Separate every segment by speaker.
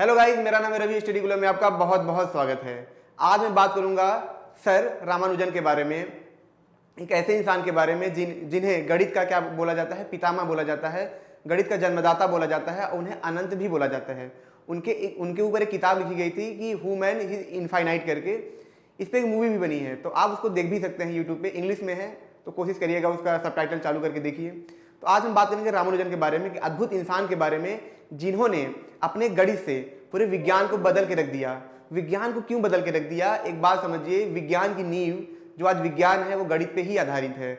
Speaker 1: Hello guys, मेरा नाम है रवि। स्टडी गुलर में आपका बहुत बहुत स्वागत है। आज मैं बात करूंगा सर रामानुजन के बारे में, एक ऐसे इंसान के बारे में जिन्हें गणित का क्या बोला जाता है, पितामह बोला जाता है, गणित का जन्मदाता बोला जाता है, उन्हें अनंत भी बोला जाता है। उनके ऊपर एक किताब लिखी गई थी कि हु मैन इज इनफाइनाइट करके। इस पर एक मूवी भी बनी है, तो आप उसको देख भी सकते हैं यूट्यूब पे, इंग्लिश में है, तो कोशिश करिएगा उसका सबटाइटल चालू करके देखिए। तो आज हम बात करेंगे रामानुजन के बारे में, कि अद्भुत इंसान के बारे में जिन्होंने अपने गणित से पूरे विज्ञान को बदल के रख दिया। विज्ञान को क्यों बदल के रख दिया, एक बात समझिए, विज्ञान की नींव जो आज विज्ञान है वो गणित पे ही आधारित है।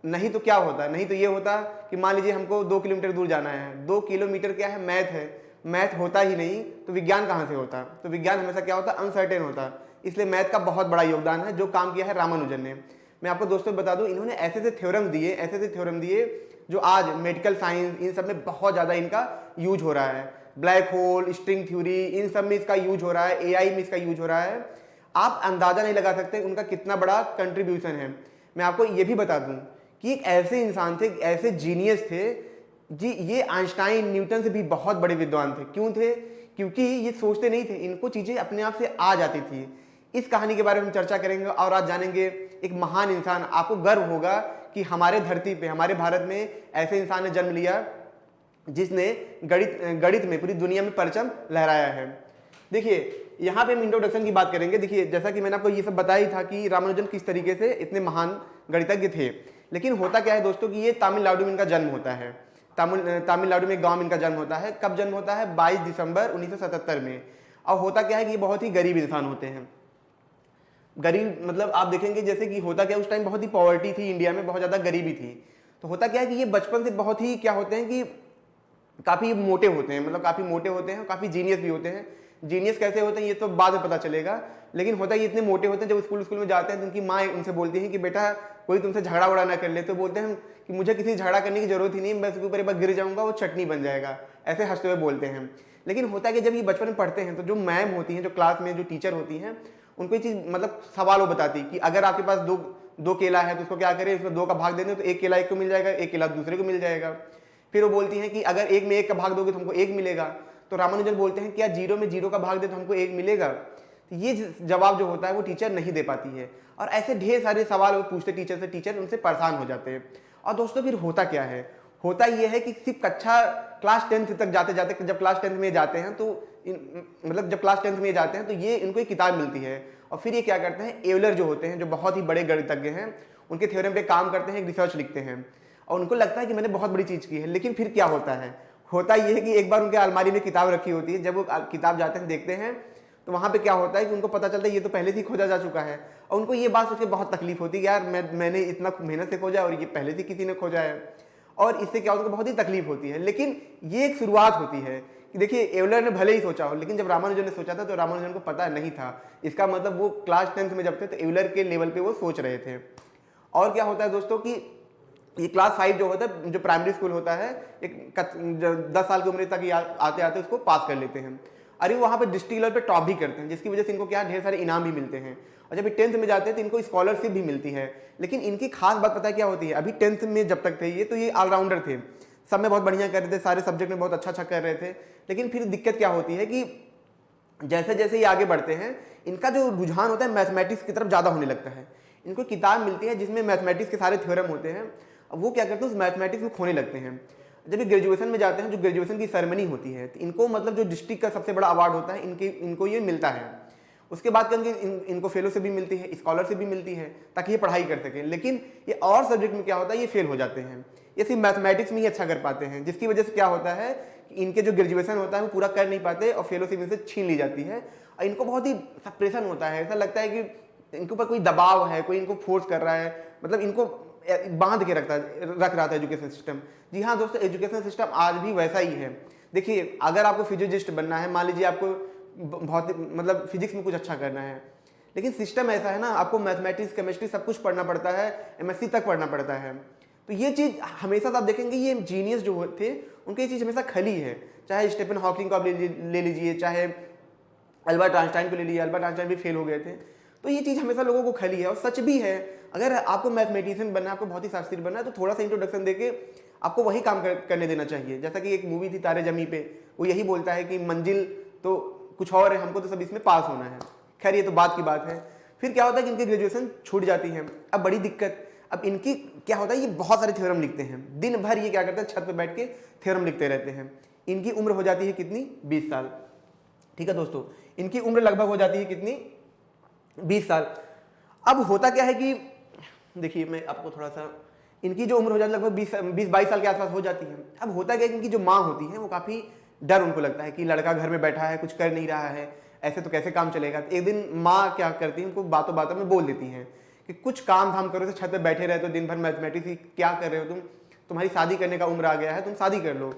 Speaker 1: नहीं तो क्या होता, नहीं तो ये होता कि मान लीजिए हमको 2 किलोमीटर दूर जाना है, 2 किलोमीटर क्या है, मैथ है, मैथ होता ही नहीं तो विज्ञान कहाँ से होता। तो विज्ञान हमेशा क्या होता, अनसर्टेन होता। इसलिए मैथ का बहुत बड़ा योगदान है जो काम किया है रामानुजन ने। मैं आपको दोस्तों बता दूं, इन्होंने ऐसे ऐसे थ्योरम दिए जो आज मेडिकल साइंस इन सब में बहुत ज़्यादा इनका यूज हो रहा है। ब्लैक होल, स्ट्रिंग थ्योरी, इन सब में इसका यूज हो रहा है, एआई में इसका यूज हो रहा है। आप अंदाजा नहीं लगा सकते उनका कितना बड़ा कंट्रीब्यूशन है। मैं आपको ये भी बता दूं कि एक ऐसे इंसान थे, ऐसे जीनियस थे जी, ये आइंस्टाइन, न्यूटन से भी बहुत बड़े विद्वान थे। क्यों थे? क्योंकि ये सोचते नहीं थे, इनको चीज़ें अपने आप से आ जाती थी। इस कहानी के बारे में हम चर्चा करेंगे और आज जानेंगे एक महान इंसान। आपको गर्व होगा कि हमारे धरती पे, हमारे भारत में ऐसे इंसान ने जन्म लिया जिसने गणित में पूरी दुनिया में परचम लहराया है। देखिए, यहाँ पे हम इंट्रोडक्शन की बात करेंगे। देखिए, जैसा कि मैंने आपको ये सब बताया ही था कि रामानुजन किस तरीके से इतने महान गणितज्ञ थे, लेकिन होता क्या है दोस्तों कि ये तमिलनाडु में इनका जन्म होता है। तमिलनाडु में गांव में इनका जन्म होता है। कब जन्म होता है? 22 दिसंबर 1977 में। और होता क्या है कि ये बहुत ही गरीब इंसान होते हैं। गरीब मतलब आप देखेंगे जैसे कि होता क्या, उस टाइम बहुत ही पॉवर्टी थी इंडिया में, बहुत ज़्यादा गरीबी थी। तो होता क्या है कि ये बचपन से बहुत ही क्या होते हैं कि काफ़ी मोटे होते हैं, मतलब काफ़ी मोटे होते हैं, काफ़ी जीनियस भी होते हैं। जीनियस कैसे होते हैं ये तो बाद में पता चलेगा, लेकिन होता ये इतने मोटे होते हैं, जब स्कूल में जाते हैं तो उनकी माँ उनसे बोलती है कि बेटा कोई तुमसे झगड़ा वड़ा ना कर ले। तो बोलते हैं कि मुझे किसी झगड़ा करने की जरूरत ही नहीं, मैं उसके ऊपर एक बार गिर जाऊंगा वो चटनी बन जाएगा, ऐसे हंसते हुए बोलते हैं। लेकिन होता है कि जब ये बचपन में पढ़ते हैं तो जो मैम होती हैं, जो क्लास में जो टीचर होती हैं, उनको ये चीज़ मतलब सवाल वो बताती कि अगर आपके पास दो केला है तो उसको क्या करें, उसको 2 का भाग दे दें तो एक केला एक को मिल जाएगा, एक केला दूसरे को मिल जाएगा। फिर वो बोलती हैं कि अगर एक में 1 का भाग दोगे तो हमको 1 मिलेगा। तो रामानुजन बोलते हैं क्या 0 में 0 का भाग दे तो हमको 1 मिलेगा। तो ये जवाब जो होता है वो टीचर नहीं दे पाती है, और ऐसे ढेर सारे सवाल वो पूछते टीचर से, टीचर उनसे परेशान हो जाते हैं। और दोस्तों फिर होता क्या है, होता ये है कि सिर्फ क्लास 10 तक जाते जाते, जब क्लास 10 में जाते हैं तो मतलब जब क्लास 10 में जाते हैं तो ये इनको एक किताब मिलती है, और फिर ये क्या करते हैं, एवलर जो होते हैं, जो बहुत ही बड़े गणितज्ञ हैं, उनके थ्योरम पे काम करते हैं, एक रिसर्च लिखते हैं, और उनको लगता है कि मैंने बहुत बड़ी चीज़ की है। लेकिन फिर क्या होता है, होता ये है कि एक बार उनके अलमारी में किताब रखी होती है, जब वो किताब जाते हैं देखते हैं तो वहाँ पे क्या होता है कि उनको पता चलता है ये तो पहले से ही खोजा जा चुका है। और उनको ये बात सोच के बहुत तकलीफ होती है कि यार मैंने इतना मेहनत से खोजा और ये पहले से किसी ने खोजा है, और इससे क्या होता है, बहुत ही तकलीफ होती है। लेकिन ये एक शुरुआत होती है कि देखिए, एवलर ने भले ही सोचा हो, लेकिन जब रामानुजन ने सोचा था तो रामानुजन को पता नहीं था। इसका मतलब वो क्लास 10 में जब थे तो एवलर के लेवल पे वो सोच रहे थे। और क्या होता है दोस्तों कि ये क्लास 5 जो होता है, जो प्राइमरी स्कूल होता है, एक 10 साल की उम्र तक आते आते उसको पास कर लेते हैं। अरे वहाँ पे डिस्ट्रिक्ट लेवल पे टॉप भी करते हैं, जिसकी वजह से इनको क्या ढेर सारे इनाम भी मिलते हैं। और जब ये 10th में जाते हैं तो इनको स्कॉलरशिप भी मिलती है। लेकिन इनकी खास बात पता है क्या होती है, अभी 10th में जब तक थे ये, तो ये ऑलराउंडर थे, सब में बहुत बढ़िया कर रहे थे, सारे सब्जेक्ट में बहुत अच्छा कर रहे थे। लेकिन फिर दिक्कत क्या होती है कि जैसे जैसे ये आगे बढ़ते हैं, इनका जो रुझान होता है मैथमेटिक्स की तरफ ज़्यादा होने लगता है। इनको किताब मिलती है जिसमें मैथमेटिक्स के सारे थ्योरम होते हैं, अब वो क्या करते हैं, उस मैथमेटिक्स में खोने लगते हैं। जब ये ग्रेजुएशन में जाते हैं, जो ग्रेजुएशन की सेरेमनी होती है, तो इनको मतलब जो डिस्ट्रिक्ट का सबसे बड़ा अवार्ड होता है, इनको ये मिलता है। उसके बाद इनको फेलोशिप भी मिलती है, स्कॉलरशिप भी मिलती है, ताकि ये पढ़ाई कर सकें। लेकिन ये और सब्जेक्ट में क्या होता है, ये फेल हो जाते हैं। ये सिर्फ मैथमेटिक्स में ही अच्छा कर पाते हैं, जिसकी वजह से क्या होता है कि इनके जो ग्रेजुएशन होता है वो पूरा कर नहीं पाते, और फेलोशिप इनसे छीन ली जाती है। और इनको बहुत ही सप्रेशन होता है, ऐसा लगता है कि इनके ऊपर कोई दबाव है, कोई इनको फोर्स कर रहा है, मतलब इनको बांध के रख रहा था एजुकेशन सिस्टम। जी हाँ दोस्तों, एजुकेशन सिस्टम आज भी वैसा ही है। देखिए, अगर आपको फिजिसिस्ट बनना है, मान लीजिए आपको बहुत मतलब फिजिक्स में कुछ अच्छा करना है, लेकिन सिस्टम ऐसा है ना, आपको मैथमेटिक्स, केमिस्ट्री सब कुछ पढ़ना पड़ता है, एमएससी तक पढ़ना पड़ता है। तो ये चीज़ हमेशा आप देखेंगे, ये जीनियस जो थे उनकी ये चीज़ हमेशा खली है। चाहे स्टीफन हॉकिंग को आप ले लीजिए, चाहे अल्बर्ट आइंस्टाइन को ले लीजिए, अल्बर्ट आइंस्टाइन भी फेल हो गए थे। तो ये चीज़ हमेशा लोगों को खली है, और सच भी है। अगर आपको मैथमेटिशियन बनना है, आपको बहुत ही शास्त्री बनना है, तो थोड़ा सा इंट्रोडक्शन देके आपको वही काम करने देना चाहिए। जैसा कि एक मूवी थी तारे जमी पे, वो यही बोलता है कि मंजिल तो कुछ और है, हमको तो सब इसमें पास होना है। खैर ये तो बात की बात है। फिर क्या होता है कि इनकी ग्रेजुएशन छूट जाती है। अब बड़ी दिक्कत, अब इनकी क्या होता है, ये बहुत सारे थ्योरम लिखते हैं, दिन भर ये क्या करते हैं, छत पे बैठ के थ्योरम लिखते रहते हैं। इनकी उम्र हो जाती है कितनी, 20 साल। ठीक है दोस्तों, इनकी उम्र लगभग हो जाती है कितनी, 20 साल। अब होता क्या है कि देखिए मैं आपको थोड़ा सा, इनकी जो उम्र हो जाती है लगभग 20-22 साल के आसपास हो जाती है। अब होता क्या है कि इनकी जो माँ होती है वो काफ़ी डर उनको लगता है कि लड़का घर में बैठा है, कुछ कर नहीं रहा है, ऐसे तो कैसे काम चलेगा। एक दिन माँ क्या करती है, उनको बातों बातों में बोल देती हैं कि कुछ काम धाम करो, तो छत पे बैठे रहते हो दिन भर मैथमेटिक्स, क्या कर रहे हो तुम, तुम्हारी शादी करने का उम्र आ गया है, तुम शादी कर लो।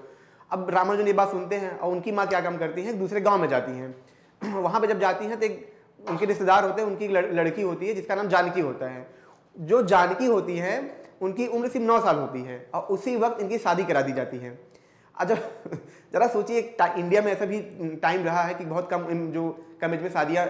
Speaker 1: अब रामानुजन ये बात सुनते हैं और उनकी माँ क्या काम करती है, दूसरे गाँव में जाती हैं। वहाँ पर जब जाती हैं तो एक उनके रिश्तेदार होते हैं, उनकी लड़की होती है जिसका नाम जानकी होता है। जो जानकी होती है उनकी उम्र सिर्फ 9 साल होती है और उसी वक्त इनकी शादी करा दी जाती है। अब जरा सोचिए, इंडिया में ऐसा भी टाइम रहा है कि बहुत कम एज में शादियाँ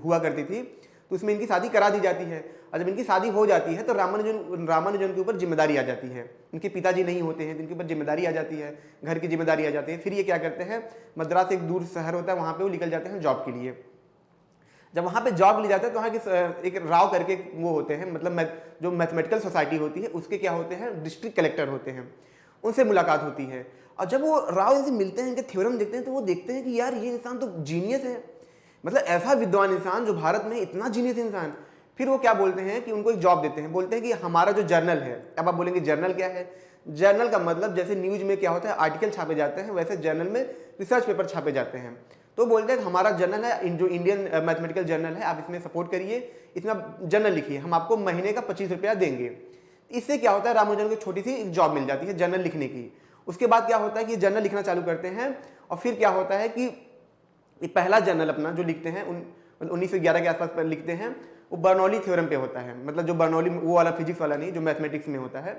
Speaker 1: हुआ करती थी, तो उसमें इनकी शादी करा दी जाती है। और जब इनकी शादी हो जाती है तो रामानुजन के ऊपर जिम्मेदारी आ जाती है। इनके पिताजी नहीं होते हैं, जिनके ऊपर जिम्मेदारी आ जाती है, घर की जिम्मेदारी आ जाती है। फिर ये क्या करते हैं, मद्रास एक दूर शहर होता है, वहाँ पर वो निकल जाते हैं जॉब के लिए। जब वहाँ पे जॉब ले जाते हैं तो वहाँ के एक राव करके वो होते हैं, मतलब जो मैथमेटिकल सोसाइटी होती है उसके क्या होते हैं, डिस्ट्रिक्ट कलेक्टर होते हैं, उनसे मुलाकात होती है। और जब वो राव इनसे मिलते हैं, इनके थ्योरम देखते हैं, तो वो देखते हैं कि यार ये इंसान तो जीनियस है, मतलब ऐसा विद्वान इंसान जो भारत में इतना जीनियस इंसान। फिर वो क्या बोलते हैं कि उनको एक जॉब देते हैं, बोलते हैं कि हमारा जो जर्नल है, अब आप बोलेंगे जर्नल क्या है, जर्नल का मतलब जैसे न्यूज में क्या होता है आर्टिकल छापे जाते हैं, वैसे जर्नल में रिसर्च पेपर छापे जाते हैं। तो बोलते हैं हमारा जर्नल है, जो इंडियन मैथमेटिकल जर्नल है, आप इसमें सपोर्ट करिए, इसमें आप जर्नल लिखिए, हम आपको महीने का 25 रुपया देंगे। इससे क्या होता है, रामानुजन को छोटी सी एक जॉब मिल जाती है जर्नल लिखने की। उसके बाद क्या होता है कि जर्नल लिखना चालू करते हैं और फिर क्या होता है कि पहला जर्नल अपना जो लिखते हैं 1911 के आसपास लिखते हैं, वो बर्नौली थ्योरम पे होता है, मतलब जो बर्नौली वो वाला फिजिक्स वाला नहीं, जो मैथमेटिक्स में होता है,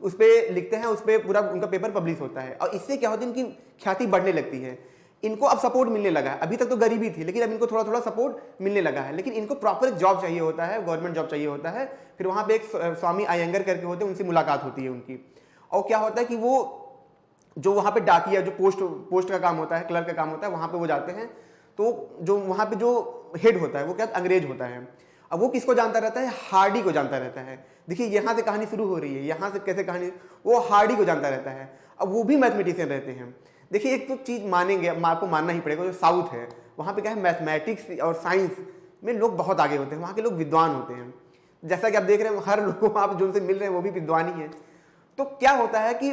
Speaker 1: उस पर लिखते हैं, उस पर पूरा उनका पेपर पब्लिश होता है। और इससे क्या होता है, इनकी ख्याति बढ़ने लगती है, इनको अब सपोर्ट मिलने लगा है। अभी तक तो गरीबी थी, लेकिन अब इनको थोड़ा थोड़ा सपोर्ट मिलने लगा है। लेकिन इनको प्रॉपर एक जॉब चाहिए होता है, गवर्नमेंट जॉब चाहिए होता है। फिर वहाँ पे एक स्वामी अयंगर करके होते हैं, उनसे मुलाकात होती है उनकी। और क्या होता है कि वो जो वहाँ पे डाकिया, जो पोस्ट का काम होता है, क्लर्क का काम होता है, वहाँ पे वो जाते हैं। तो जो वहाँ पे जो हेड होता है वो क्या अंग्रेज होता है। अब वो किसको जानता रहता है, हार्डी को जानता रहता है। देखिए यहाँ से कहानी शुरू हो रही है, यहाँ से कैसे कहानी, वो हार्डी को जानता रहता है। अब वो भी मैथमेटिशियन रहते हैं। देखिए एक तो चीज़ मानेंगे, आपको मानना ही पड़ेगा, जो साउथ है वहाँ पे क्या है, मैथमेटिक्स और साइंस में लोग बहुत आगे होते हैं, वहाँ के लोग विद्वान होते हैं। जैसा कि आप देख रहे हैं, हर लोग आप जो उनसे मिल रहे हैं वो भी विद्वान ही है। तो क्या होता है कि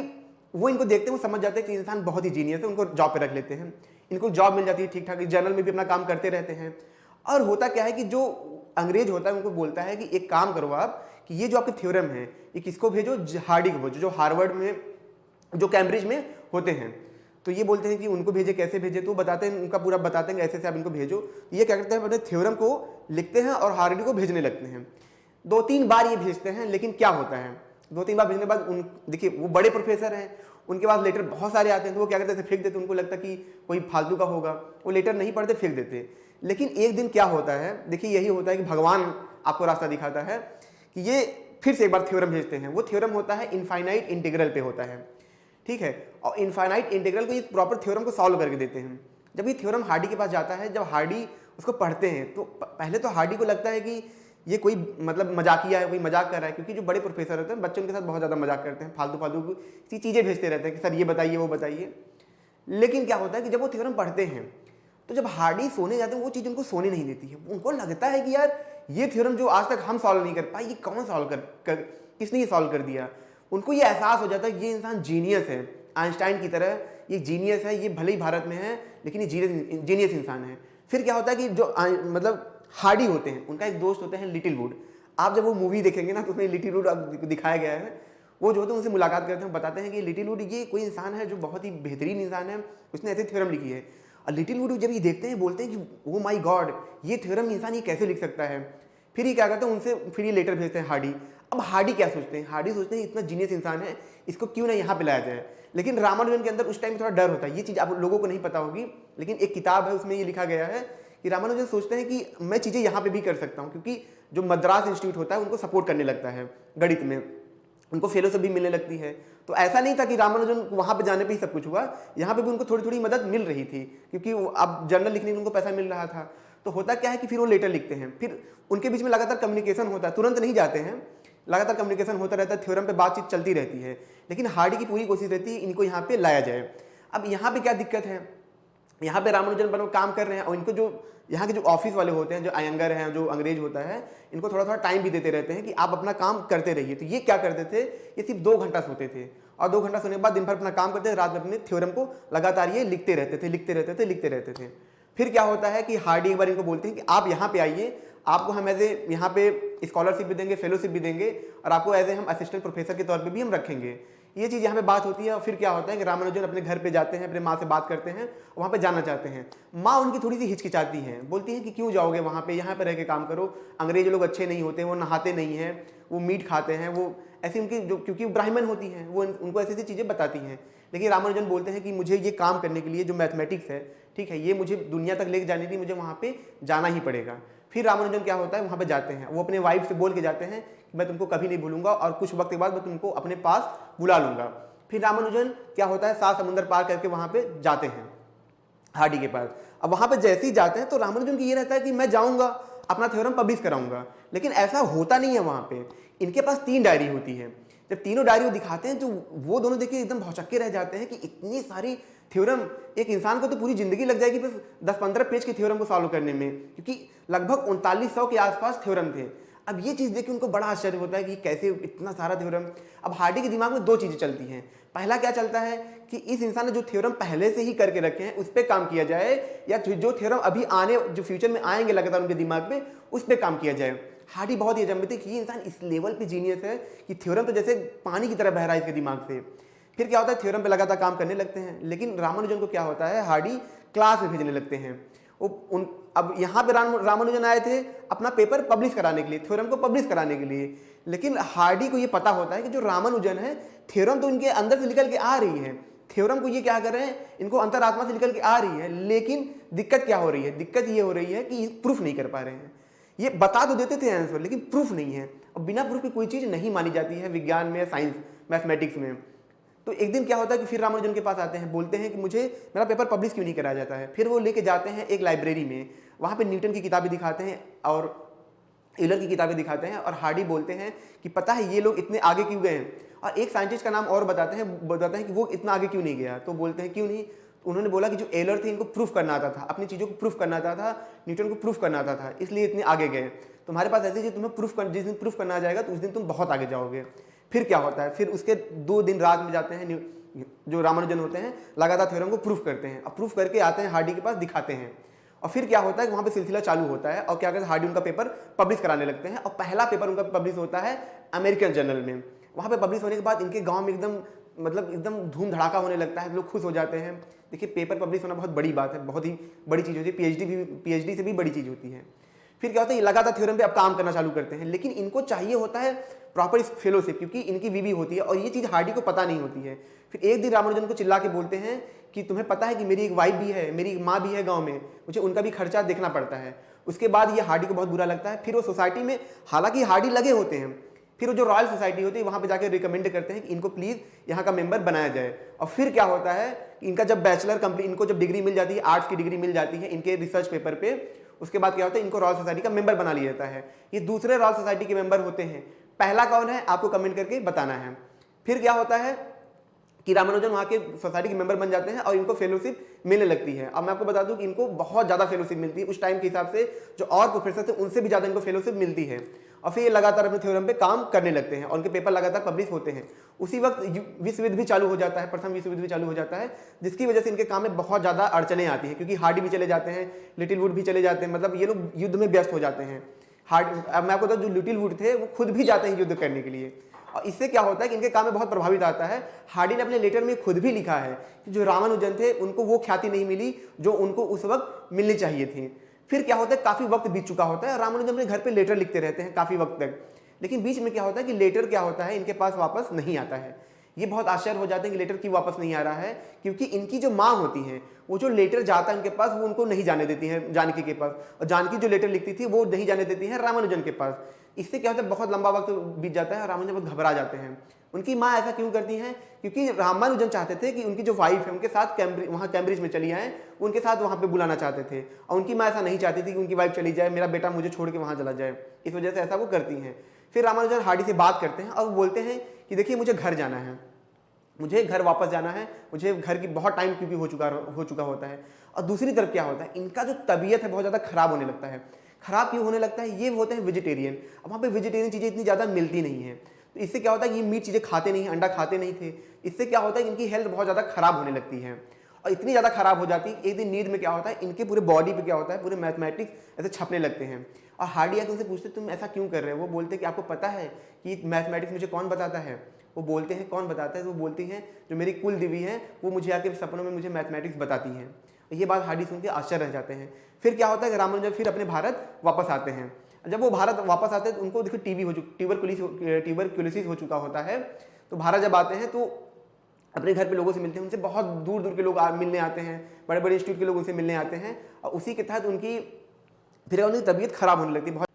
Speaker 1: वो इनको देखते हैं, वो समझ जाते हैं कि इंसान बहुत ही जीनियस है, उनको जॉब पे रख लेते हैं। इनको जॉब मिल जाती है ठीक ठाक, जर्नल में भी अपना काम करते रहते हैं। और होता क्या है कि जो अंग्रेज होता है उनको बोलता है कि एक काम करो आप, कि ये जो आपके थ्योरम है ये किसको भेजो, हार्डी को भेजो, जो हार्वर्ड में, जो कैम्ब्रिज में होते हैं। तो ये बोलते हैं कि उनको भेजे, कैसे भेजे, तो बताते हैं, उनका पूरा बताते हैं ऐसे से आप इनको भेजो। ये क्या करते हैं, अपने थ्योरम को लिखते हैं और हार्डी को भेजने लगते हैं। 2-3 बार ये भेजते हैं, लेकिन क्या होता है, 2-3 बार भेजने के बाद देखिए वो बड़े प्रोफेसर हैं, उनके पास लेटर बहुत सारे आते हैं, तो वो क्या करते थे, फेंक देते। उनको लगता कि कोई फालतू का होगा, वो लेटर नहीं पढ़ते, फेंक देते। लेकिन एक दिन क्या होता है, देखिए यही होता है कि भगवान आपको रास्ता दिखाता है कि ये फिर से एक बार थ्योरम भेजते हैं। वो थ्योरम होता है इनफाइनाइट इंटीग्रल पे होता है, ठीक है। और इनफाइनाइट इंटीग्रल को ये प्रॉपर थ्योरम को सॉल्व करके देते हैं। जब ये थ्योरम हार्डी के पास जाता है, जब हार्डी उसको पढ़ते हैं, तो पहले तो हार्डी को लगता है कि ये कोई मतलब मजाकिया है, कोई मजाक कर रहा है, क्योंकि जो बड़े प्रोफेसर होते हैं बच्चों के साथ बहुत ज़्यादा मजाक करते हैं, फालतू की चीज़ें भेजते रहते हैं कि सर ये बताइए वो बताइए। लेकिन क्या होता है कि जब वो थ्योरम पढ़ते हैं, तो जब हार्डी सोने जाते हैं, वो चीज़ उनको सोने नहीं देती है। उनको लगता है कि यार ये थ्योरम जो आज तक हम सॉल्व नहीं कर पाए, ये कौन सॉल्व किसने ये सॉल्व कर दिया। उनको ये एहसास हो जाता है कि ये इंसान जीनियस है, आइंस्टाइन की तरह ये जीनियस है, ये भले ही भारत में है लेकिन ये जीनियस इंसान है। फिर क्या होता है कि जो मतलब हार्डी होते हैं, उनका एक दोस्त होते हैं लिटिल वुड। आप जब वो मूवी देखेंगे ना तो उसमें लिटिल वुड दिखाया गया है। वो जो होते हैं उनसे मुलाकात करते हैं, बताते हैं कि लिटिल वुड ये कोई इंसान है जो बहुत ही बेहतरीन इंसान है, उसने ऐसे थ्योरम लिखी है। और लिटिल वुड जब ये देखते हैं, बोलते हैं कि ओ माय गॉड, ये थ्योरम इंसान ये कैसे लिख सकता है। फिर ये क्या करते हैं, उनसे फिर ये लेटर भेजते हैं हार्डी। अब हार्डी क्या सोचते हैं, हार्डी सोचते हैं इतना जीनियस इंसान है, इसको क्यों ना यहाँ पे लाया जाए। लेकिन रामानुजन के अंदर उस टाइम थोड़ा डर होता है। ये चीज़ आप लोगों को नहीं पता होगी, लेकिन एक किताब है उसमें ये लिखा गया है कि रामानुजन सोचते हैं कि मैं चीज़ें यहाँ पे भी कर सकता हूँ, क्योंकि जो मद्रास इंस्टीट्यूट होता है उनको सपोर्ट करने लगता है गणित में। उनको फेलोशिप भी मिलने लगती है। तो ऐसा नहीं था कि रामानुजन वहाँ पे जाने पे ही सब कुछ हुआ, यहाँ पे भी उनको थोड़ी थोड़ी मदद मिल रही थी, क्योंकि अब जर्नल लिखने में उनको पैसा मिल रहा था। तो होता क्या है कि फिर वो लेटर लिखते हैं, फिर उनके बीच में लगातार कम्युनिकेशन होता है, तुरंत नहीं जाते हैं, लगातार कम्युनिकेशन होता रहता है, थ्योरम पे बातचीत चलती रहती है। लेकिन हार्डी की पूरी कोशिश रहती है इनको यहाँ पे लाया जाए। अब यहाँ पे क्या दिक्कत है, यहाँ पे रामानुजन पर काम कर रहे हैं और इनको जो यहाँ के जो ऑफिस वाले होते हैं, जो अयंगर हैं, जो अंग्रेज होता है, इनको थोड़ा थोड़ा टाइम भी देते रहते हैं कि आप अपना काम करते रहिए। तो ये क्या करते थे, ये सिर्फ 2 घंटा सोते थे और 2 घंटा सोने के बाद दिन भर अपना काम करते थे, रात में अपने थ्योरम को लगातार ये लिखते रहते थे। फिर क्या होता है कि हार्डी एक बार इनको बोलते हैं कि आप यहाँ पे आइए, आपको हम एज ए यहाँ पे स्कॉलरशिप भी देंगे, फेलोशिप भी देंगे और आपको एज ए हम असिस्टेंट प्रोफेसर के तौर पे भी हम रखेंगे। ये चीज़ यहाँ पे बात होती है। और फिर क्या होता है कि रामानुजन अपने घर पे जाते हैं, अपने माँ से बात करते हैं, वहाँ पे जाना चाहते हैं। माँ उनकी थोड़ी सी हिचकिचाती हैं, बोलती हैं कि क्यों जाओगे वहाँ पे, यहाँ पे रह के काम करो, अंग्रेज लोग अच्छे नहीं होते, वो नहाते नहीं हैं, वो मीट खाते हैं, वो ऐसी उनकी जो, क्योंकि ब्राह्मण होती हैं, वो उनको ऐसी ऐसी चीज़ें बताती हैं। लेकिन रामानुजन बोलते हैं कि मुझे ये काम करने के लिए जो मैथमेटिक्स है, ठीक है, ये मुझे दुनिया तक लेके जाने के लिए मुझे वहाँ पे जाना ही पड़ेगा। फिर रामानुजन क्या होता है, वहाँ पे जाते हैं, वो अपने वाइफ से बोल के जाते हैं कि मैं तुमको कभी नहीं भूलूंगा और कुछ वक्त के बाद मैं तुमको अपने पास बुला लूंगा। फिर रामानुजन क्या होता है, 7 समुंदर पार करके वहाँ पे जाते हैं हार्डी के पास। अब वहाँ पे जैसे ही जाते हैं तो रामानुजन की ये रहता है कि मैं जाऊँगा, अपना थ्योरम पब्लिश कराऊंगा। लेकिन ऐसा होता नहीं है। वहाँ पे इनके पास 3 डायरी होती है। जब तीनों डायरी वो दिखाते हैं तो वो दोनों देखिए एकदम भौचक्के रह जाते हैं कि इतनी सारी थ्योरम, एक इंसान को तो पूरी जिंदगी लग जाएगी बस 10-15 पेज की थ्योरम को सॉल्व करने में, क्योंकि लगभग 3900 के आसपास थ्योरम थे। अब ये चीज़ देख के उनको बड़ा आश्चर्य होता है कि कैसे इतना सारा थ्योरम। अब हार्डी के दिमाग में 2 चीज़ें चलती हैं। पहला क्या चलता है कि इस इंसान ने जो थ्योरम पहले से ही करके रखे हैं उस पर काम किया जाए, या जो थ्योरम अभी आने जो फ्यूचर में आएंगे लगातार उनके दिमाग में, उस पर काम किया जाए। हार्डी बहुत ही अचंभित है कि ये इंसान इस लेवल पे जीनियस है कि थ्योरम तो जैसे पानी की तरह बह रहा है इसके दिमाग से। फिर क्या होता है, थ्योरम पे लगातार काम करने लगते हैं। लेकिन रामानुजन को क्या होता है, हार्डी क्लास में भेजने लगते हैं। अब यहाँ पे रामानुजन आए थे अपना पेपर पब्लिश कराने के लिए, थ्योरम को पब्लिश कराने के लिए। लेकिन हार्डी को ये पता होता है कि जो रामानुजन है, थ्योरम तो इनके अंदर से निकल के आ रही है, थ्योरम को ये क्या कर रहे हैं, इनको अंतरात्मा से निकल के आ रही है। लेकिन दिक्कत क्या हो रही है, दिक्कत ये हो रही है कि प्रूफ नहीं कर पा रहे हैं। ये बता तो देते थे आंसर, लेकिन प्रूफ नहीं है। और बिना प्रूफ की कोई चीज़ नहीं मानी जाती है विज्ञान में, साइंस, मैथमेटिक्स में। तो एक दिन क्या होता है कि फिर रामानुजन के पास आते हैं, बोलते हैं कि मुझे मेरा पेपर पब्लिश क्यों नहीं कराया जाता है। फिर वो लेके जाते हैं एक लाइब्रेरी में, वहाँ पे न्यूटन की किताबें दिखाते हैं और यूलर की किताबें दिखाते हैं। और हार्डी बोलते हैं कि पता है ये लोग इतने आगे क्यों गए हैं। और एक साइंटिस्ट का नाम और बताते हैं कि वो इतना आगे क्यों नहीं गया। तो बोलते हैं क्यों नहीं, उन्होंने बोला कि जो एलर थे इनको प्रूफ करना आता था, अपनी चीज़ों को प्रूफ करना आता था, न्यूटन को प्रूफ करना आता था, इसलिए इतने आगे गए। तुम्हारे पास ऐसी चीज़ तुम्हें जिस दिन प्रूफ करना आ जाएगा तो उस दिन तुम बहुत आगे जाओगे। फिर क्या होता है, फिर उसके 2 दिन रात में जाते हैं, जो रामानुजन होते हैं लगातार थ्योरम को प्रूफ करते हैं। अब प्रूफ करके आते हैं हार्डी के पास, दिखाते हैं। और फिर क्या होता है, वहाँ पे सिलसिला चालू होता है और क्या करते हैं, हार्डी उनका पेपर पब्लिश कराने लगते हैं। और पहला पेपर उनका पब्लिश होता है अमेरिकन जर्नल में। वहाँ पे पब्लिश होने के बाद इनके गाँव में एकदम धूम धड़ाका होने लगता है, लोग खुश हो जाते हैं। देखिए पेपर पब्लिश होना बहुत बड़ी बात है, बहुत ही बड़ी चीज़ होती है, पीएचडी से भी बड़ी चीज़ होती है। फिर क्या होता है, ये लगातार थ्योरम पे अब काम करना चालू करते हैं। लेकिन इनको चाहिए होता है प्रॉपर फेलोशिप, क्योंकि इनकी वीवी होती है और ये चीज़ हार्डी को पता नहीं होती है। फिर एक दिन रामानुजन को चिल्ला के बोलते हैं कि तुम्हें पता है कि मेरी एक वाइफ भी है, मेरी एक माँ भी है गाँव में, मुझे उनका भी खर्चा देखना पड़ता है। उसके बाद ये हार्डी को बहुत बुरा लगता है। फिर वो सोसाइटी में, हालांकि हार्डी लगे होते हैं, फिर वो जो रॉयल सोसाइटी होती है वहाँ पे जाकर रिकमेंड करते हैं कि इनको प्लीज़ यहाँ का मेंबर बनाया जाए। और फिर क्या होता है, इनका जब बैचलर कंप्लीट, इनको जब डिग्री मिल जाती है, आर्ट्स की डिग्री मिल जाती है इनके रिसर्च पेपर पे, उसके बाद क्या होता है, इनको रॉयल सोसाइटी का मेंबर बना लिया जाता है। ये दूसरे रॉयल सोसाइटी के मेंबर होते हैं। पहला कौन है आपको कमेंट करके बताना है। फिर क्या होता है कि रामानुजन वहाँ के सोसाइटी के मेंबर बन जाते हैं और इनको फेलोशिप मिलने लगती है। अब मैं आपको बता दूं कि इनको बहुत ज़्यादा फेलोशिप मिलती है। उस टाइम के हिसाब से जो और प्रोफेसर थे उनसे भी ज़्यादा इनको फेलोशिप मिलती है। और फिर ये लगातार अपने थ्योरम पे काम करने लगते हैं और उनके पेपर लगातार पब्लिश होते हैं। उसी वक्त विश्व युद्ध भी चालू हो जाता है, प्रथम विश्व युद्ध भी चालू हो जाता है, जिसकी वजह से इनके काम में बहुत ज़्यादा अड़चने आती हैं, क्योंकि हार्डी भी चले जाते हैं, लिटिल वुड भी चले जाते हैं, मतलब ये लोग युद्ध में व्यस्त हो जाते हैं। अब मैं आपको बता, जो लिटिल वुड थे वो खुद भी जाते हैं युद्ध करने के लिए। और इससे क्या होता है कि इनके काम में बहुत प्रभावित आता है। हार्डी ने अपने लेटर में खुद भी लिखा है कि जो रामानुजन थे उनको वो ख्याति नहीं मिली जो उनको उस वक्त मिलनी चाहिए थी। फिर क्या होता है, काफ़ी वक्त बीत चुका होता है, रामानुजन अपने घर पे लेटर लिखते रहते हैं काफ़ी वक्त तक। लेकिन बीच में क्या होता है कि लेटर क्या होता है, इनके पास वापस नहीं आता है। ये बहुत आश्चर्य हो जाते हैं कि लेटर क्यों वापस नहीं आ रहा है, क्योंकि इनकी जो माँ होती हैं वो जो लेटर जाता है उनके पास वो उनको नहीं जाने देती हैं जानकी के पास, और जानकी जो लेटर लिखती थी वो नहीं जाने देती है रामानुजन के पास। इससे क्या होता है, बहुत लंबा वक्त बीत जाता है और रामानुजन बहुत घबरा जाते हैं। उनकी माँ ऐसा क्यों करती हैं, क्योंकि रामानुजन चाहते थे कि उनकी जो वाइफ है उनके साथ वहाँ कैम्ब्रिज में चली आए, उनके साथ वहाँ पे बुलाना चाहते थे, और उनकी माँ ऐसा नहीं चाहती थी कि उनकी वाइफ चली जाए, मेरा बेटा मुझे छोड़ के वहाँ चला जाए, इस वजह से ऐसा वो करती हैं। फिर रामानुजन हार्डी से बात करते हैं और वो बोलते हैं कि देखिए मुझे घर जाना है, मुझे घर वापस जाना है, मुझे घर की बहुत टाइम क्योंकि हो चुका होता है। और दूसरी तरफ क्या होता है, इनका जो तबीयत है बहुत ज़्यादा खराब होने लगता है। खराब क्यों होने लगता है, ये होते हैं वेजिटेरियन। अब वहाँ पे वेजिटेरियन चीज़ें इतनी ज़्यादा मिलती नहीं है, तो इससे क्या होता है कि ये मीट चीज़ें खाते नहीं, अंडा खाते नहीं थे। इससे क्या होता है कि इनकी हेल्थ बहुत ज़्यादा खराब होने लगती है, और इतनी ज़्यादा खराब हो जाती है एक दिन नींद में क्या होता है, इनके पूरे बॉडी पे क्या होता है, पूरे मैथमेटिक्स ऐसे छपने लगते हैं। और हार्डी आके उनसे पूछते तुम ऐसा क्यों कर रहे हो, वो बोलते हैं कि आपको पता है कि मैथमेटिक्स मुझे कौन बताता है। वो बोलते हैं कौन बताता है, वो बोलती हैं जो मेरी कुल देवी है वो मुझे आके सपनों में मुझे मैथमेटिक्स बताती हैं। ये बात हार्डी सुन के आश्चर्य रह जाते हैं। फिर क्या होता है कि रामानुजन फिर अपने भारत वापस आते हैं। जब वो भारत वापस आते हैं तो उनको देखो ट्यूबरकुलोसिस हो चुका होता है। तो भारत जब आते हैं तो अपने घर पे लोगों से मिलते हैं, उनसे बहुत दूर दूर के लोग मिलने आते हैं, बड़े बड़े इंस्टीट्यूट के लोग उनसे मिलने आते हैं, और उसी के तहत उनकी तबीयत खराब होने लगती है बहुत।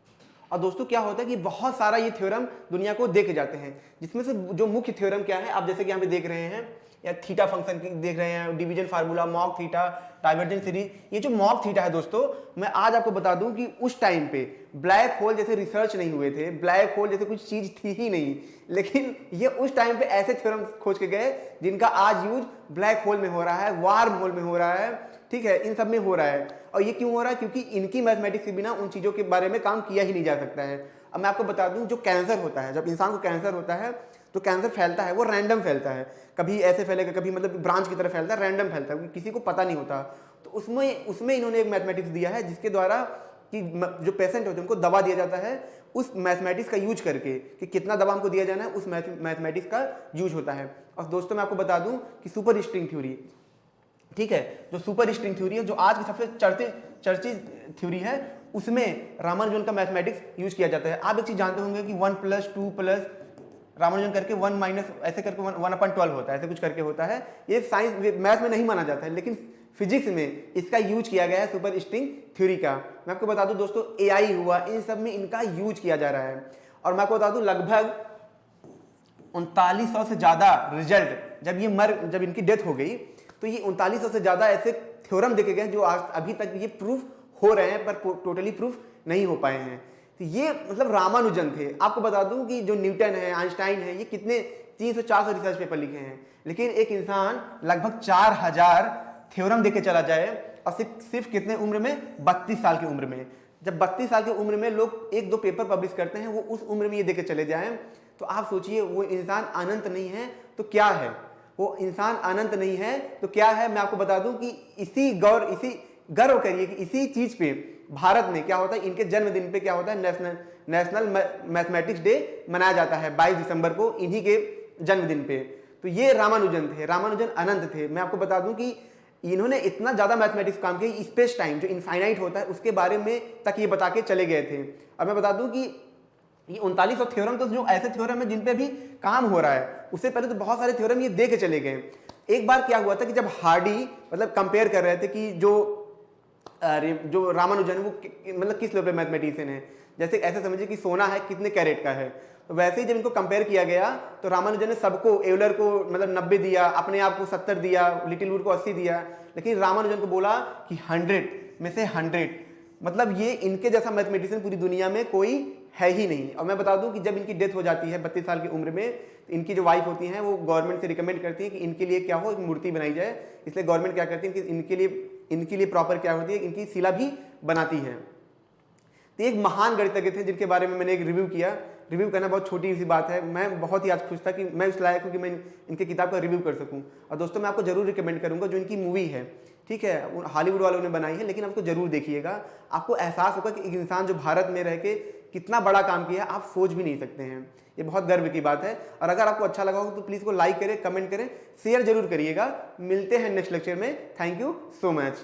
Speaker 1: और दोस्तों क्या होता है कि बहुत सारा ये थ्योरम दुनिया को देखे जाते हैं, जिसमें से जो मुख्य थ्योरम क्या है, आप जैसे कि यहाँ पे देख रहे हैं, या थीटा फंक्शन की देख रहे हैं, division formula, mock theta, divergent series. ये जो मॉक थीटा है दोस्तों, मैं आज आपको बता दूं कि उस टाइम पे ब्लैक होल जैसे रिसर्च नहीं हुए थे, ब्लैक होल जैसे कुछ चीज थी ही नहीं, लेकिन ये उस टाइम पे ऐसे थ्योरम खोज के गए जिनका आज यूज ब्लैक होल में हो रहा है, वार्म होल में हो रहा है, ठीक है, इन सब में हो रहा है। और ये क्यों हो रहा है, क्योंकि इनकी मैथमेटिक्स के बिना उन चीजों के बारे में काम किया ही नहीं जा सकता है। अब मैं आपको बता दूं, जो कैंसर होता है, जब इंसान को कैंसर होता है तो कैंसर फैलता है, वो रैंडम फैलता है, कभी ऐसे फैलेगा, कभी मतलब ब्रांच की तरह फैलता है, रैंडम फैलता है, किसी को पता नहीं होता। तो उसमें इन्होंने एक मैथमेटिक्स दिया है जिसके द्वारा कि जो पेशेंट होते हैं उनको दवा दिया जाता है उस मैथमेटिक्स का यूज करके, कि कितना दवा हमको दिया जाना है, उस मैथमेटिक्स का यूज होता है। और दोस्तों मैं आपको बता दूं कि सुपर स्ट्रिंग थ्योरी, ठीक है, जो सुपर स्ट्रिंग थ्योरी है, जो आज की सबसे चर्चित थ्योरी है, उसमें रामानुजन का मैथमेटिक्स यूज किया जाता है। आप एक चीज जानते होंगे कि 1 + 2 + रामानुजन करके 1 - ऐसे करके 1/12 होता है, ऐसे कुछ करके होता है। ये साइंस मैथ में नहीं माना जाता है, लेकिन फिजिक्स में इसका यूज किया गया है सुपर स्ट्रिंग थ्योरी का। मैं आपको बता दूं दोस्तों, एआई हुआ, इन सब में इनका यूज किया जा रहा है। और मैं आपको बता दूं लगभग 3900 से ज्यादा रिजल्ट, जब इनकी डेथ हो गई तो ये 3900 से ज्यादा ऐसे थ्योरम देखे गए जो अभी तक ये प्रूफ हो रहे हैं, पर टोटली प्रूफ नहीं हो पाए हैं। तो ये मतलब रामानुजन थे। आपको बता दूं कि जो न्यूटन है, आइंस्टाइन है, ये कितने 300-400 रिसर्च पेपर लिखे हैं, लेकिन एक इंसान लगभग 4000 थ्योरम देके चला जाए, और सिर्फ कितने उम्र में, 32 साल की उम्र में। जब 32 साल की उम्र में लोग 1-2 पेपर पब्लिश करते हैं, वो उस उम्र में ये देके चले जाएं, तो आप सोचिए वो इंसान अनंत नहीं है तो क्या है, वो इंसान अनंत नहीं है तो क्या है। मैं आपको बता दूं कि इसी गर्व करिए कि इसी चीज पे भारत में क्या होता है, इनके जन्मदिन पे क्या होता है, नेशनल मैथमेटिक्स डे मनाया जाता है 22 दिसंबर को, इन्हीं के जन्मदिन पे। तो ये रामानुजन थे, रामानुजन अनंत थे। मैं आपको बता दूं कि इन्होंने इतना ज्यादा मैथमेटिक्स काम किया, स्पेस टाइम जो इनफाइनाइट होता है उसके बारे में तक ये बता के चले गए थे। और मैं बता दूं कि ये 3900 थ्योरम तो जो ऐसे थ्योरम है जिन पे भी काम हो रहा है, उससे पहले तो बहुत सारे थ्योरम ये दे के चले गए। एक बार क्या हुआ था कि जब हार्डी मतलब कंपेयर कर रहे थे कि जो रामानुजन वो मतलब किस लेवल पे मैथमेटिशियन है, जैसे ऐसे समझिए कि सोना है कितने कैरेट का है, तो वैसे ही जब इनको कंपेयर किया गया तो रामानुजन ने सबको, एवलर को मतलब 90 दिया, अपने आप को 70 दिया, लिटिल वुड को 80 दिया, लेकिन रामानुजन को बोला कि 100 में से 100, मतलब ये इनके जैसा मैथमेटिशियन पूरी दुनिया में कोई है ही नहीं। और मैं बता दूं कि जब इनकी डेथ हो जाती है 32 साल की उम्र में, तो इनकी जो वाइफ होती हैं वो गवर्नमेंट से रिकमेंड करती है कि इनके लिए क्या हो, एक मूर्ति बनाई जाए। इसलिए गवर्नमेंट क्या करती है कि इनके लिए प्रॉपर क्या होती है, इनकी शिला भी बनाती है। तो एक महान गणितज्ञ थे जिनके बारे में मैंने एक रिव्यू किया। रिव्यू करना बहुत छोटी सी बात है, मैं बहुत ही आज खुश था कि मैं उस लायक हूँ कि मैं इनके किताब का रिव्यू कर सकूँ। और दोस्तों मैं आपको जरूर रिकमेंड करूँगा, जो इनकी मूवी है, ठीक है, हॉलीवुड वालों ने बनाई है, लेकिन आपको जरूर देखिएगा। आपको एहसास होगा कि एक इंसान जो भारत में रह के कितना बड़ा काम किया है, आप सोच भी नहीं सकते हैं। ये बहुत गर्व की बात है। और अगर आपको अच्छा लगा हो तो प्लीज़ को लाइक करें, कमेंट करें, शेयर जरूर करिएगा। मिलते हैं नेक्स्ट लेक्चर में। Thank you so much.